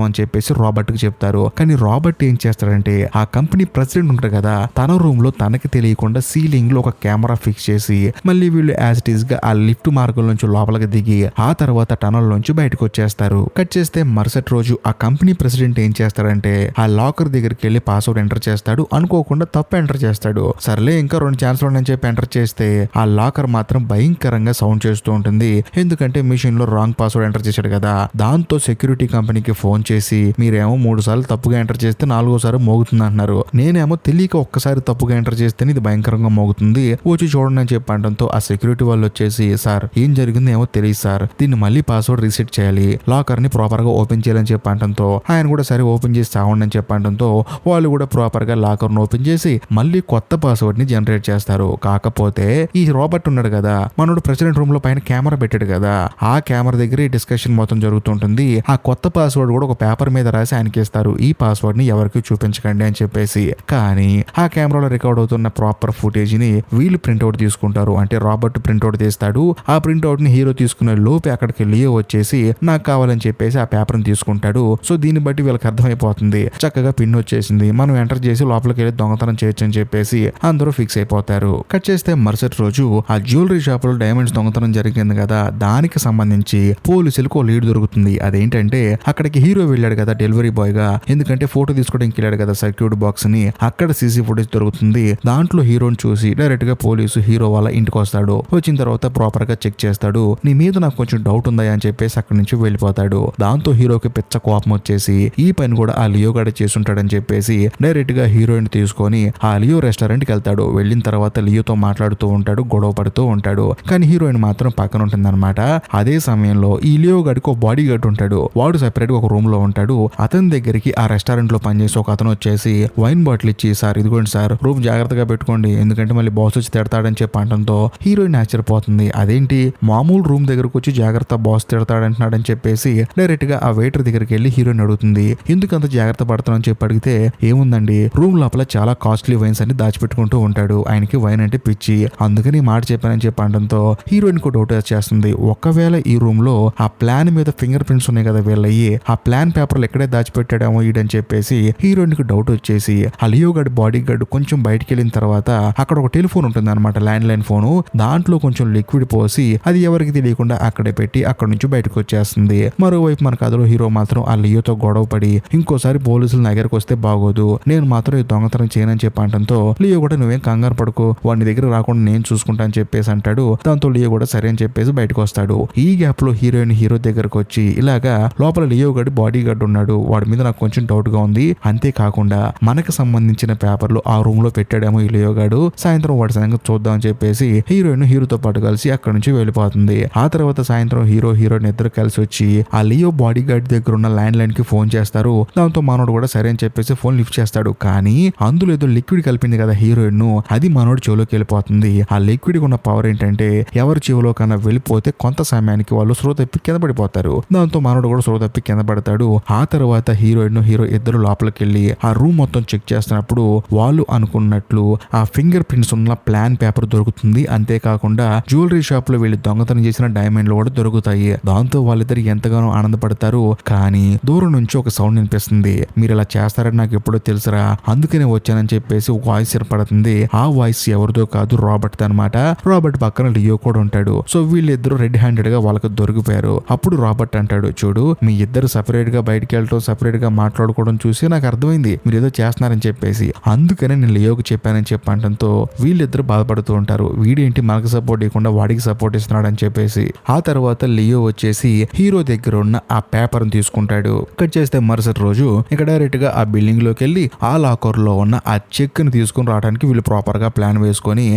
అని చెప్పేసి రాబర్ట్ కి చెప్తారు. కానీ రాబర్ట్ ఏం చేస్తాడంటే ఆ కంపెనీ ప్రెసిడెంట్ ఉంటాడు కదా తన రూమ్ లో తనకి తెలియకుండా సీలింగ్ లో ఒక కెమెరా ఫిక్స్ చేసి మళ్ళీ వీళ్ళు యాజ్ ఇట్ ఈస్ గా ఆ లిఫ్ట్ మార్గం నుంచి లోపలికి దిగి ఆ తర్వాత టనల్ నుంచి బయటకు వచ్చేస్తారు. కట్ చేస్తే మరుసటి రోజు ఆ కంపెనీ ప్రెసిడెంట్ ఏం చేస్తాడంటే ఆ లాకర్ దగ్గరికి వెళ్ళి పాస్వర్డ్ ఎంటర్ చేస్తాడు. అనుకోకుండా తప్పు ఎంటర్ చేస్తాడు. సర్లే ఇంకా 2 ఛాన్స్లు ఉన్నాయని చెప్పి ఎంటర్ చేస్తే ఆ లాకర్ మాత్రం భయంకరంగా సౌండ్ చేస్తూ ఉంటుంది. ఎందుకంటే మిషన్ లో రాంగ్ పాస్వర్డ్ ఎంటర్ చేశాడు కదా. దాంతో సెక్యూరిటీ కంపెనీకి ఫోన్ చేసి మీరేమో 3 సార్లు తప్పుగా ఎంటర్ చేస్తే 4వ సారి మోగుతుంది అంటున్నారు. నేనేమో తెలియక ఒక్కసారి తప్పుగా ఎంటర్ చేస్తేనే ఇది భయంకరంగా మోగుతుంది, వచ్చి చూడండి అని చెప్పి అనడంతో ఆ సెక్యూరిటీ వాళ్ళు వచ్చేసి సార్ ఏం జరిగిందో ఏమో తెలియదు సార్, దీన్ని మళ్ళీ పాస్వర్డ్ రీసెట్ చేయాలి, లాకర్ ని ప్రాపర్ గా ఓపెన్ చేయాలని చెప్పి అనడంతో ఆయన కూడా సరే ఓపెన్ చేసి చావండి అని చెప్పి అనడంతో వాళ్ళు కూడా ప్రాపర్ గా లాకర్ ను ఓపెన్ చేసి మళ్ళీ కొత్త పాస్వర్డ్ ని జనరేట్ చేస్తారు. కాకపోతే ఈ రాబర్ట్ ఉన్నాడు కదా మనోడు ప్రెసిడెంట్ రూమ్ లో పైన కెమెరా పెట్టాడు కదా ఆ కెమెరా దగ్గర ఈ డిస్కషన్ మొత్తం జరుగుతుంటుంది. ఆ కొత్త పాస్వర్డ్ కూడా ఒక పేపర్ మీద రాసి ఆయనకి ఇస్తారు. ఈ పాస్వర్డ్ ని ఎవరికి చూపించకండి అని చెప్పేసి. కానీ ఆ కెమెరాలో రికార్డ్ అవుతున్న ప్రాపర్ ఫుటేజ్ ని వీళ్ళు ప్రింట్అవుట్ తీసుకుంటారు. అంటే రాబర్ట్ ప్రింట్అవుట్ తీస్తాడు. ఆ ప్రింట్అవుట్ ని హీరో తీసుకునే లోపే అక్కడికి లియో వచ్చేసి నాకు కావాలని చెప్పేసి ఆ పేపర్ ని తీసుకుంటాడు. సో దీన్ని బట్టి వీళ్ళకి అర్థమైపోతుంది, చక్కగా పిన్ వచ్చేసింది, మనం ఎంటర్ చేసి లోపలికి వెళ్ళి దొంగతనం చేయొచ్చు అని చెప్పేసి అందరూ ఫిక్స్ అయిపోతారు. కట్ చేస్తే మరుసటి రోజు ఆ జ్యువెలరీ షాప్ లో డైమండ్స్ దొంగతనం జరిగింది కదా, దానికి సంబంధించి పోలీసులకు ఓ లీడ్ దొరుకుతుంది. అదేంటంటే అక్కడికి హీరో వెళ్ళాడు కదా డెలివరీ బాయ్ గా, ఎందుకంటే ఫోటో తీసుకోవడానికి వెళ్ళాడు కదా సర్క్యూట్ బాక్స్ ని, అక్కడ సీసీ ఫుటేజ్ దొరుకుతుంది. దాంట్లో హీరోని చూసి డైరెక్ట్ గా పోలీసు హీరో వాళ్ళ ఇంటికి వస్తాడు. వచ్చిన తర్వాత ప్రాపర్ గా చెక్ చేస్తాడు. నీ మీద నాకు కొంచెం డౌట్ ఉందా అని చెప్పేసి అక్కడి నుంచి వెళ్ళిపోతాడు. దాంతో హీరోకి పిచ్చ కోపం వచ్చేసి ఈ పని కూడా ఆ లియో గడ చేసుంటాడని చెప్పేసి డైరెక్ట్ గా హీరోయిన్ తీసుకొని ఆ లియో రెస్టారెంట్ కి వెళ్తాడు. వెళ్ళిన తర్వాత లియోతో మాట్లాడుతూ ఉంటాడు, గొడవ పడుతూ ఉంటాడు. కానీ హీరోయిన్ మాత్రం పక్కన ఉంటుందన్నమాట. అదే సమయంలో ఈ లియో గడికి ఒక బాడీ గార్డ్ ఉంటాడు. వాడు సెపరేట్ గా ఒక రూమ్ లో ఉంటాడు. అతని దగ్గరికి ఆ రెస్టారెంట్ లో పనిచేసి ఒక అతను వచ్చేసి వైన్ బాటిల్ ఇచ్చి, సార్ ఇదిగోండి సార్, రూమ్ జాగ్రత్తగా పెట్టుకోండి, ఎందుకంటే మళ్ళీ బాస్ వచ్చి తిడతాడని చెప్పి అనడంతో హీరోయిన్ ఆశ్చర్యపోతుంది. అదేంటి మామూలు రూమ్ దగ్గరకు వచ్చి జాగ్రత్త బాస్ తిడతాడంటున్నాడని చెప్పేసి డైరెక్ట్ గా ఆ వెయిటర్ దగ్గరికి వెళ్ళి హీరోయిన్ అడుగుతుంది, ఎందుకు అంత జాగ్రత్త పడతానని చెప్పి అడిగితే, ఏముందండి రూమ్ లోపల చాలా కాస్ట్లీ వైన్స్ అని దాచిపెట్టుకుంటూ ఉంటాడు, ఆయనకి వైన్ అంటే పిచ్చి, అందుకని మాట చెప్పానని చెప్పి అనడంతో హీరోయిన్ కు డౌట్ వచ్చేస్తుంది. ఒకవేళ ఈ రూమ్ లో ఆ ప్లాన్ మీద ఫింగర్ ప్రింట్స్ ఉన్నాయి కదా వీళ్ళయ్యి, ఆ ప్లాన్ పేపర్లు ఎక్కడే దాచిపెట్టాడేమో ఈడని చెప్పేసి హీరోయిన్ కి డౌట్ వచ్చేసి ఆ లియో గడ్ బాడీ గార్డ్ కొంచెం బయటికి వెళ్ళిన తర్వాత అక్కడ ఒక టెలిఫోన్ ఉంటుంది అనమాట, ల్యాండ్ లైన్ ఫోను, దాంట్లో కొంచెం లిక్విడ్ పోసి అది ఎవరికి తెలియకుండా అక్కడే పెట్టి అక్కడ నుంచి బయటకు వచ్చేస్తుంది. మరోవైపు మన కథలో హీరో మాత్రం ఆ లియోతో గొడవ పడి ఇంకోసారి పోలీసులు దగ్గరకు వస్తే బాగోదు, నేను మాత్రం ఈ దొంగతనం చేయనని చెప్పి అంటంతో లియో కూడా నువ్వేం కంగారు పడుకో, వాడి దగ్గర రాకుండా నేను చూసుకుంటా అని చెప్పేసి అంటాడు. దాంతో లియో కూడా సరే అని చెప్పేసి బయటకు వస్తాడు. ఈ గ్యాప్ లో హీరోయిన్ హీరో దగ్గరకు వచ్చి ఇలాగా లోపల లియో గడి బాడీ గార్డ్ ఉన్నాడు, వాడి మీద నాకు కొంచెం డౌట్ గా ఉంది, అంతేకాకుండా మనకు సంబంధించిన పేపర్లు ఆ రూమ్ లో పెట్టాడేమో ఈ లియో గాడు, సాయంత్రం వాడి సంగతి చూద్దాం అని చెప్పేసి హీరోయిన్ హీరోతో పాటు కలిసి అక్కడ నుంచి వెళ్ళిపోతుంది. ఆ తర్వాత సాయంత్రం హీరోయిన్ ఇద్దరు కలిసి వచ్చి ఆ లియో బాడీ గార్డ్ దగ్గర ఉన్న ల్యాండ్ లైన్ కి ఫోన్ చేస్తారు. దాంతో మనోడు కూడా సరే అని చెప్పేసి ఫోన్ లిఫ్ట్ చేస్తాడు. కానీ అందులో ఏదో లిక్విడ్ కలిపింది కదా హీరోయిన్, అది మనోడు చెవులోకి వెళ్ళిపోతుంది. ఆ లిక్విడ్ ఉన్న పవర్ ఏంటంటే ఎవరి చెవులో కన్నా వెళ్ళిపోతే కొంత సమయానికి వాళ్ళు స్రో తప్పి కింద పడిపోతారు. దాంతో మనోడు కూడా స్రో తప్పి కింద పడతాడు. ఆ తర్వాత హీరో ఇద్దరు లోపలికి వెళ్ళి ఆ రూమ్ మొత్తం చెక్ చేస్తున్నప్పుడు వాళ్ళు అనుకున్నట్లు ఆ ఫింగర్ ప్రింట్స్ ఉన్న ప్లాన్ పేపర్ దొరుకుతుంది. అంతేకాకుండా జ్యువెలరీ షాప్ లో వీళ్ళు దొంగతనం చేసిన డైమండ్లు కూడా దొరుకుతాయి. దాంతో వాళ్ళిద్దరు ఎంతగానో ఆనందపడతారు. కానీ దూరం నుంచి ఒక సౌండ్ వినిపిస్తుంది, మీరు ఇలా చేస్తారని నాకు ఎప్పుడో తెలుసురా, అందుకనే వచ్చానని చెప్పేసి ఒక వాయిస్ ఏర్పడుతుంది. ఆ వాయిస్ ఎవరిదో కాదు, రాబర్ట్ అనమాట. రాబర్ట్ పక్కన లియో కూడా ఉంటాడు. సో వీళ్ళిద్దరు రెడ్ హ్యాండెడ్ గా వాళ్ళకి దొరికిపోయారు. అప్పుడు రాబర్ట్ అంటాడు, చూడు మీ ఇద్దరు సపరేట్ గా బయటికి వెళ్ళటం సపరేట్ గా మాట్లాడుకోవడం చూసి నాకు అర్థమైంది మీరు ఏదో చేస్తున్నారని చెప్పేసి, అందుకనే నేను లియోకి చెప్పానని చెప్పంటంతో వీళ్ళిద్దరు బాధపడుతూ ఉంటారు. వీడేంటి మనకు సపోర్ట్ ఇవ్వకుండా వాడికి సపోర్ట్ ఇస్తున్నాడు అని చెప్పేసి. ఆ తర్వాత లియో వచ్చేసి హీరో దగ్గర ఉన్న ఆ పేపర్ ని తీసుకుంటాడు. కట్ చేస్తే మరుసటి రోజు ఇక డైరెక్ట్ గా ఆ బిల్డింగ్ లోకి వెళ్ళి ఆ లాకర్ లో ఉన్న ఆ చెక్ ని తీసుకుని రావడానికి వీళ్ళు ప్రాపర్ గా ప్లాన్ వేసుకొని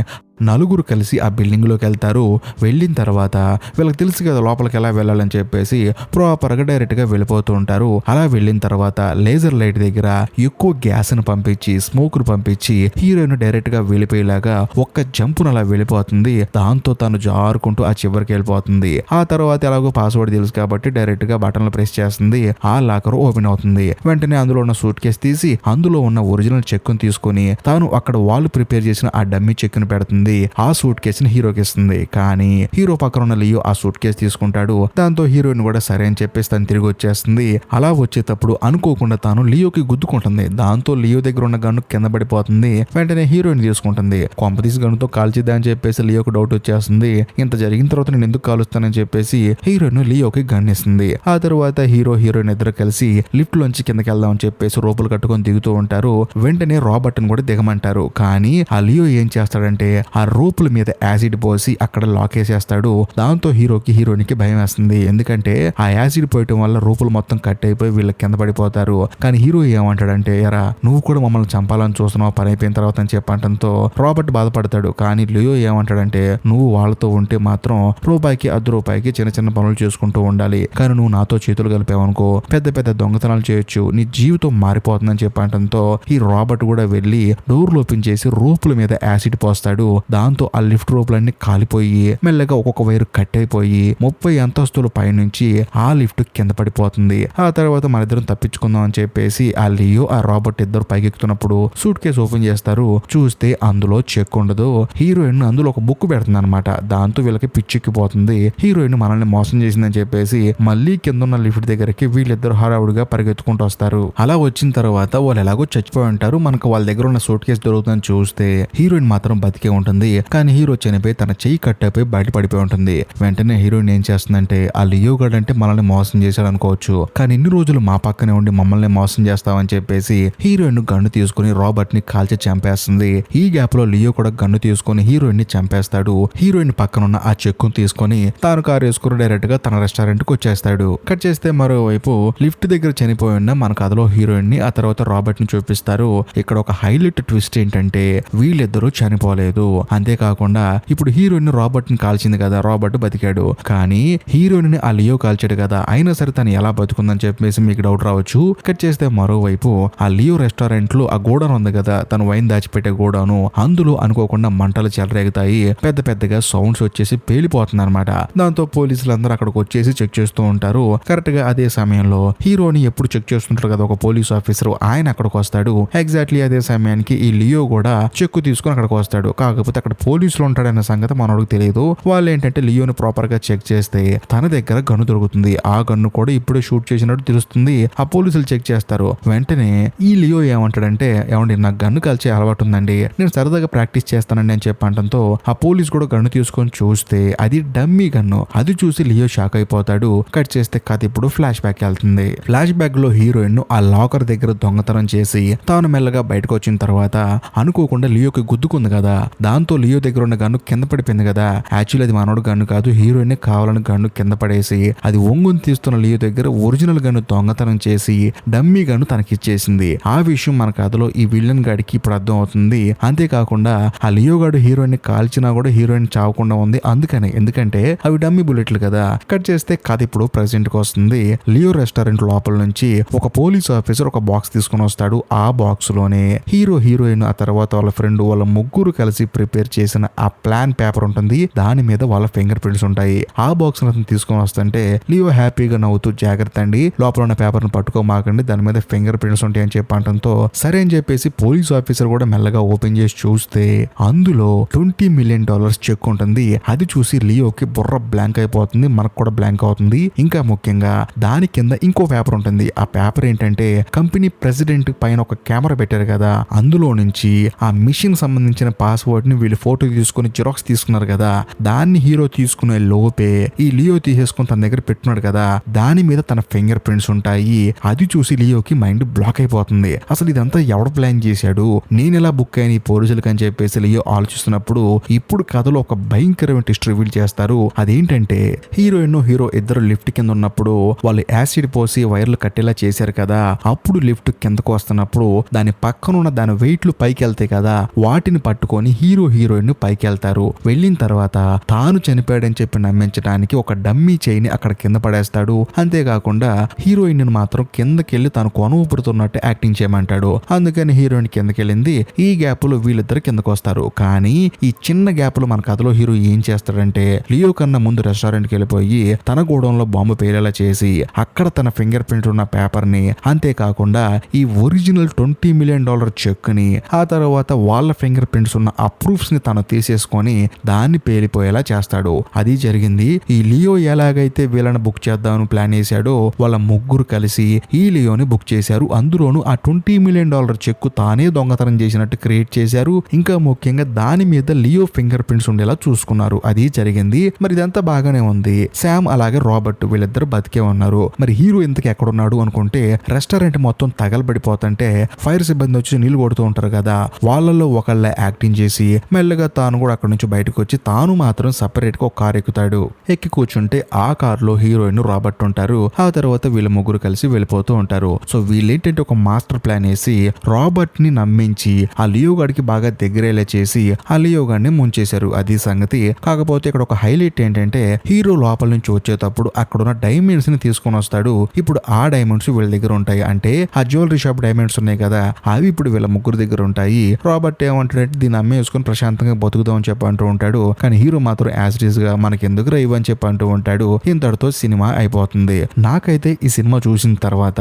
నలుగురు కలిసి ఆ బిల్డింగ్ లోకి వెళ్తారు. వెళ్ళిన తర్వాత వీళ్ళకి తెలుసు కదా లోపలికి ఎలా వెళ్ళాలని చెప్పేసి ప్రాపర్ గా డైరెక్ట్ గా వెళ్ళిపోతూ ఉంటారు. అలా వెళ్ళిన తర్వాత లేజర్ లైట్ దగ్గర ఎక్కువ గ్యాస్ ని పంపించి స్మోక్ ను పంపించి హీరోయిన్ డైరెక్ట్ గా వెళ్ళిపోయేలాగా ఒక్క జంపును అలా వెళ్ళిపోతుంది. దాంతో తను జారుకుంటూ ఆ చివరికి వెళ్ళిపోతుంది. ఆ తర్వాత ఎలాగో పాస్వర్డ్ తెలుసు కాబట్టి డైరెక్ట్ గా బటన్లు ప్రెస్ చేస్తుంది. ఆ లాకర్ ఓపెన్ అవుతుంది. వెంటనే అందులో ఉన్న సూట్ కేసు తీసి అందులో ఉన్న ఒరిజినల్ చెక్ ను తీసుకుని తాను అక్కడ వాళ్ళు ప్రిపేర్ చేసిన ఆ డమ్మీ చెక్ ను పెడుతుంది. ఆ సూట్ కేసుని హీరోకి ఇస్తుంది. కానీ హీరో పక్కన ఉన్న లియో ఆ సూట్ కేసు తీసుకుంటాడు. దాంతో హీరోయిన్ కూడా సరే అని చెప్పేసి తను తిరిగి వచ్చేస్తుంది. అలా వచ్చేటప్పుడు అనుకోకుండా తాను లియోకి గుద్దుకుంటుంది. దాంతో లియో దగ్గర ఉన్న గన్ను కింద పడిపోతుంది. వెంటనే హీరోయిన్ తీసుకుంటుంది. కొంపతీసి గన్నుతో కాల్చిద్దా అని చెప్పేసి లియోకి డౌట్ వచ్చేస్తుంది. ఇంత జరిగిన తర్వాత నేను ఎందుకు కాలుస్తానని చెప్పేసి హీరోయిన్ లియోకి గన్ ఇస్తుంది. ఆ తర్వాత హీరోయిన్ ఇద్దరు కలిసి లిఫ్ట్ లోంచి కిందకి వెళ్దాం అని చెప్పేసి రోపులు కట్టుకొని దిగుతూ ఉంటారు. వెంటనే రాబర్ట్ ని కూడా దిగమంటారు. కానీ ఆ లియో ఏం చేస్తాడంటే ఆ రోపుల మీద యాసిడ్ పోసి అక్కడ లాక్ వేసేస్తాడు. దాంతో హీరోయిన్ కి భయం వేస్తుంది. ఎందుకంటే ఆ యాసిడ్ పోయటం వల్ల రోపులు మొత్తం కట్ అయిపోయి వీళ్ళకి కింద పడిపోతారు. కానీ హీరో ఏమంటాడంటే, ఎరా నువ్వు కూడా మమ్మల్ని చంపాలని చూస్తున్నావు పని అయిపోయిన తర్వాత అని చెప్పంటంతో రాబర్ట్ బాధపడతాడు. కానీ లియో ఏమంటాడంటే, నువ్వు వాళ్ళతో ఉంటే మాత్రం రూపాయికి రూపాయికి చిన్న చిన్న పనులు చేసుకుంటూ ఉండాలి, కానీ నువ్వు నాతో చేతులు కలిపావనుకో పెద్ద పెద్ద దొంగతనాలు చేయొచ్చు, నీ జీవితం మారిపోతుందని చెప్పంటంతో ఈ రాబర్ట్ కూడా వెళ్ళి డోర్లు ఓపెన్ చేసి రోపుల మీద యాసిడ్ పోస్తాడు. దాంతో ఆ లిఫ్ట్ రోపులన్నీ కాలిపోయి మెల్లగా ఒక్కొక్క వైరు కట్ అయిపోయి 30 అంతస్తుల పైనుంచి ఆ లిఫ్ట్ కింద పడిపోతుంది. ఆ తర్వాత మన ఇద్దరం తప్పించుకుందాం అని చెప్పేసి ఆ లియో ఆ రాబర్ట్ ఇద్దరు పైకెక్కుతున్నప్పుడు సూట్ కేసు ఓపెన్ చేస్తారు. చూస్తే అందులో చెక్ ఉండదు. హీరోయిన్ అందులో ఒక బుక్ పెడుతుంది అనమాట. దాంతో వీళ్ళకి వీళ్ళకి పిచ్చెక్కిపోతుంది. హీరోయిన్ మనల్ని మోసం చేసిందని చెప్పేసి మళ్ళీ కింద ఉన్న లిఫ్ట్ దగ్గరికి వీళ్ళిద్దరు హడావుడిగా పరిగెత్తుకుంటూ వస్తారు. అలా వచ్చిన తర్వాత వాళ్ళు ఎలాగో చచ్చిపోయి ఉంటారు. మనకు వాళ్ళ దగ్గర ఉన్న సూట్ కేసు దొరుకుతుందని చూస్తే హీరోయిన్ మాత్రం బతికే ఉంటుంది. కానీ హీరో చనిపోయి తన చెయ్యి కట్టయిపోయి బయట పడిపోయి ఉంటుంది. వెంటనే హీరోయిన్ ఏం చేస్తుందంటే ఆ లియో గడ్ అంటే మనల్ని మోసం చేశాడు అనుకోవచ్చు, కానీ ఇన్ని రోజులు మా పక్కనే ఉండి మమ్మల్ని మోసం చేస్తామని చెప్పేసి హీరోయిన్ గన్ను తీసుకుని రాబర్ట్ ని కాల్చి చంపేస్తుంది. ఈ గ్యాప్ లో లియో కూడా గన్ను తీసుకుని హీరోయిన్ ని చంపేస్తాడు. హీరోయిన్ పక్కన ఉన్న ఆ చెక్కును తీసుకొని తాను కారు వేసుకుని డైరెక్ట్ గా తన రెస్టారెంట్ కు వచ్చేస్తాడు. కట్ చేస్తే మరోవైపు లిఫ్ట్ దగ్గర చనిపోయి ఉన్న మన కథలో హీరోయిన్ ని ఆ తర్వాత రాబర్ట్ ని చూపిస్తారు. ఇక్కడ ఒక హైలైట్ ట్విస్ట్ ఏంటంటే వీళ్ళిద్దరూ చనిపోలేదు. అంతేకాకుండా ఇప్పుడు హీరోయిన్ రాబర్ట్ ని కాల్చింది కదా, రాబర్ట్ బతికాడు. కానీ హీరోయిన్ ని ఆ లియో కాల్చాడు కదా, అయినా సరే తను ఎలా బతుకుందని చెప్పేసి మీకు డౌట్ రావచ్చు. కట్ చేస్తే మరోవైపు ఆ లియో రెస్టారెంట్ లో ఆ గోడౌన్ ఉంది కదా, తను వైన్ దాచిపెట్టే గోడౌను, అందులో అనుకోకుండా మంటలు చెలరేగుతాయి. పెద్ద పెద్దగా సౌండ్స్ వచ్చేసి పేలిపోతుంది అనమాట. దాంతో పోలీసులు అందరూ అక్కడికి వచ్చేసి చెక్ చేస్తూ ఉంటారు. కరెక్ట్ గా అదే సమయంలో హీరోని ఎప్పుడు చెక్ చేస్తుంటారు కదా ఒక పోలీస్ ఆఫీసర్, ఆయన అక్కడికి వస్తాడు. ఎగ్జాక్ట్లీ అదే సమయానికి ఈ లియో కూడా చెక్కు తీసుకుని అక్కడికి వస్తాడు. కాకపోతే అక్కడ పోలీసులు ఉంటాడన్న సంగతి మనోడికి తెలియదు. వాళ్ళు ఏంటంటే లియోని ప్రాపర్ గా చెక్ చేస్తే తన దగ్గర గన్ను దొరుకుతుంది. ఆ గన్ను కూడా ఇప్పుడే షూట్ చేసినట్టు తెలుస్తుంది. ఆ పోలీసులు చెక్ చేస్తారు. వెంటనే ఈ లియో ఏమంటాడంటే, ఏమండి నాకు గన్ను కాల్చే అలవాటు ఉందండి, నేను సరదాగా ప్రాక్టీస్ చేస్తానండి అని చెప్పంటంతో ఆ పోలీస్ కూడా గన్ను తీసుకొని చూస్తే అది డమ్మీ గన్ను. అది చూసి లియో షాక్ అయిపోతాడు. కట్ చేస్తే కథ ఇప్పుడు ఫ్లాష్ బ్యాక్ వెళ్తుంది. ఫ్లాష్ బ్యాక్ లో హీరోయిన్ ఆ లాకర్ దగ్గర దొంగతనం చేసి తాను మెల్లగా బయటకు వచ్చిన తర్వాత అనుకోకుండా లియోకి గుద్దుకుంది కదా, దాంతో లియో దగ్గర ఉన్న గన్ను కింద పడిపోయింది కదా. యాక్చువల్లీ అది మనోడు గన్ను కాదు, హీరోయిన్ కావాలని గన్ను కింద పడేసి అది ఒంగుని తీస్తున్న లియో దగ్గర ఒరిజినల్ గన్ను దొంగతనం చేసి డమ్మీ గన్ను తనకిచ్చేసింది. ఆ విషయం మన కథలో ఈ విలన్ గాడికి ఇప్పుడు అర్థం అవుతుంది. అంతేకాకుండా ఆ లియో గాడు హీరోయిన్ ని కాల్చినా కూడా హీరోయిన్ చావకుండా ఉంది. అందుకనే, ఎందుకంటే అవి డమ్మీ బుల్లెట్లు కదా. కట్ చేస్తే కథ ఇప్పుడు ప్రెసెంట్ కి వస్తుంది. లియో రెస్టారెంట్ లోపల నుంచి ఒక పోలీస్ ఆఫీసర్ ఒక బాక్స్ తీసుకుని వస్తాడు. ఆ బాక్స్ లోనే హీరోయిన్ ఆ తర్వాత వాళ్ళ ఫ్రెండ్ వాళ్ళ ముగ్గురు కలిసి ప్రిపేర్ చేసిన ఆ ప్లాన్ పేపర్ ఉంటుంది. దాని మీద వాళ్ళ ఫింగర్ ప్రింట్స్ ఉంటాయి. ఆ బాక్స్ అతను తీసుకొని వస్తుంటే లియో హ్యాపీగా నవ్వుతూ, జాగ్రత్త అండి, లోపల ఉన్న పేపర్ ని పట్టుకోమాకండి, దాని మీద ఫింగర్ ప్రింట్స్ ఉంటాయి అని చెప్పడంతో సరే అని చెప్పేసి పోలీస్ ఆఫీసర్ కూడా మెల్లగా ఓపెన్ చేసి చూస్తే అందులో $20 million చెక్ ఉంటుంది. అది చూసి లియోకి బుర్ర బ్లాంక్ అయిపోతుంది. మనకు కూడా బ్లాంక్ అవుతుంది. ఇంకా ముఖ్యంగా దాని కింద ఇంకో పేపర్ ఉంటుంది. ఆ పేపర్ ఏంటంటే కంపెనీ ప్రెసిడెంట్ పైన ఒక కెమెరా పెట్టారు కదా, అందులో నుంచి ఆ మిషన్ సంబంధించిన పాస్వర్డ్ ని వీళ్ళు ఫోటో తీసుకుని జిరాక్స్ తీసుకున్నారు కదా, దాన్ని హీరో తీసుకునే లోపే ఈ లియో తీసేసుకుని తన దగ్గర పెట్టున్నాడు కదా, దాని మీద తన ఫింగర్ ప్రింట్స్ ఉంటాయి. అది చూసి లియోకి మైండ్ బ్లాక్ అయిపోతుంది. అసలు ఇదంతా ఎవడు ప్లాన్ చేశాడు, నేను ఎలా బుక్ అయిన ఈ పోలీసులకి అని చెప్పేసి లియో ఆలోచిస్తున్నప్పుడు ఇప్పుడు కథలో ఒక భయంకరమైన ట్విస్ట్ రివీల్ చేస్తారు. అదేంటంటే హీరోయిన్ హీరో ఇద్దరు లిఫ్ట్ కింద ఉన్నప్పుడు వాళ్ళు యాసిడ్ పోసి వైర్లు కట్టేలా చేశారు కదా, అప్పుడు లిఫ్ట్ కిందకు వస్తున్నప్పుడు దాని పక్కన ఉన్న దాని వెయిట్లు పైకి వెళ్తాయి కదా, వాటిని పట్టుకొని హీరోయిన్ పైకి వెళ్తారు. వెళ్ళిన తర్వాత తాను చనిపోయాడని చెప్పి నమ్మించడానికి ఒక డమ్మీ చైని అక్కడ కింద పడేస్తాడు. అంతేకాకుండా హీరోయిన్ మాత్రం కిందకెళ్ళి తాను కొన ఊపుతున్నట్టు యాక్టింగ్ చేయమంటాడు. అందుకని హీరోయిన్ కిందకెళ్ళింది. ఈ గ్యాప్ లో వీళ్ళిద్దరు కిందకు వస్తారు. కానీ ఈ చిన్న గ్యాప్ లో మన కథలో హీరో ఏం చేస్తాడంటే లియో కన్నా ముందు రెస్టారెంట్ కి వెళ్ళిపోయి తన గోడంలో బాంబు పేలేలా చేసి అక్కడ తన ఫింగర్ ప్రింట్ ఉన్న పేపర్ ని, అంతేకాకుండా ఈ ఒరిజినల్ $20 million చెక్ ని, ఆ తర్వాత వాళ్ళ ఫింగర్ ప్రింట్స్ ఉన్న ఆ ప్రూఫ్స్ ని తను తీసేసుకొని దాన్ని పేలిపోయేలా చేస్తాడు. అది జరిగింది. ఈ లియో ఎలాగైతే వీళ్ళని బుక్ చేద్దామని ప్లాన్ చేశాడో వాళ్ళ ముగ్గురు కలిసి ఈ లియోని బుక్ చేశారు. అందులోనూ ఆ $20 million చెక్కు తానే దొంగతనం చేసినట్టు క్రియేట్ చేశారు. ఇంకా ముఖ్యంగా దాని మీద లియో ఫింగర్ ప్రింట్స్ ఉండేలా చూసుకున్నారు. అది జరిగింది. మరి ఇదంతా బాగానే ఉంది. శామ్ అలాగే రాబర్ట్ వీళ్ళిద్దరు బతికే ఉన్నారు. మరి హీరో ఇంతకు ఎక్కడున్నాడు అనుకుంటే రెస్టారెంట్ మొత్తం తగలబడిపోతుంటే ఫైర్ సిబ్బంది వచ్చి నీళ్లు కొడుతూ ఉంటారు కదా, వాళ్ళలో ఒకళ్ళ యాక్టింగ్ చేసి మెల్లగా తాను కూడా అక్కడ నుంచి బయటకు వచ్చి తాను మాత్రం సపరేట్ గా ఒక కార్ ఎక్కుతాడు. ఎక్కి కూర్చుంటే ఆ కార్ లో హీరోయిన్ రాబర్ట్ ఉంటారు. ఆ తర్వాత వీళ్ళ ముగ్గురు కలిసి వెళ్ళిపోతూ ఉంటారు. సో వీళ్ళేంటంటే ఒక మాస్టర్ ప్లాన్ వేసి రాబర్ట్ ని నమ్మించి ఆ లియో గాడికి బాగా దగ్గరేలా చేసి ఆ లియో గాడిని ముంచేశారు. అది సంగతి. కాకపోతే ఇక్కడ ఒక హైలైట్ ఏంటంటే హీరో లోపల నుంచి వచ్చేటప్పుడు అక్కడున్న డైమండ్స్ ని తీసుకొని వస్తాడు. ఇప్పుడు ఆ డైమండ్స్ వీళ్ళ దగ్గర ఉంటాయి. అంటే ఆ జ్యువెలరీ షాప్ డైమండ్స్ ఉన్నాయి కదా, అవి ఇప్పుడు వీళ్ళ ముగ్గురు దగ్గర ఉంటాయి. రాబర్ట్ ఏమంటాడంటే దీన్ని అమ్మేసుకొని ప్రశాంతంగా బతుకుదాం అని చెప్పి అంటూ ఉంటాడు. కానీ హీరో మాత్రం యాజ్ గా మనకి ఎందుకు రైవ్ అని చెప్పి అంటూ ఉంటాడు. ఇంతటితో సినిమా అయిపోతుంది. నాకైతే ఈ సినిమా చూసిన తర్వాత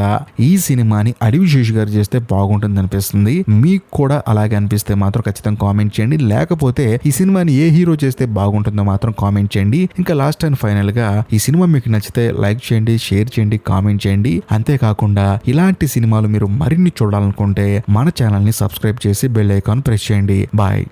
ఈ సినిమాని అడవి శేషు గారు చేస్తే బాగుంటుంది అనిపిస్తుంది. మీకు కూడా అలాగే అనిపిస్తే మాత్రం ఖచ్చితంగా కామెంట్ చేయండి. లేకపోతే ఈ సినిమాని ఏ హీరో చేస్తే బాగుంటుంది ఉంటుందో మాత్రం కామెంట్ చేయండి. ఇంకా లాస్ట్ అండ్ ఫైనల్ గా ఈ సినిమా మీకు నచ్చితే లైక్ చేయండి, షేర్ చేయండి, కామెంట్ చేయండి. అంతేకాకుండా ఇలాంటి సినిమాలు మీరు మరిన్ని చూడాలనుకుంటే మన ఛానల్ ని సబ్స్క్రైబ్ చేసి బెల్ ఐకాన్ ప్రెస్ చేయండి. బాయ్.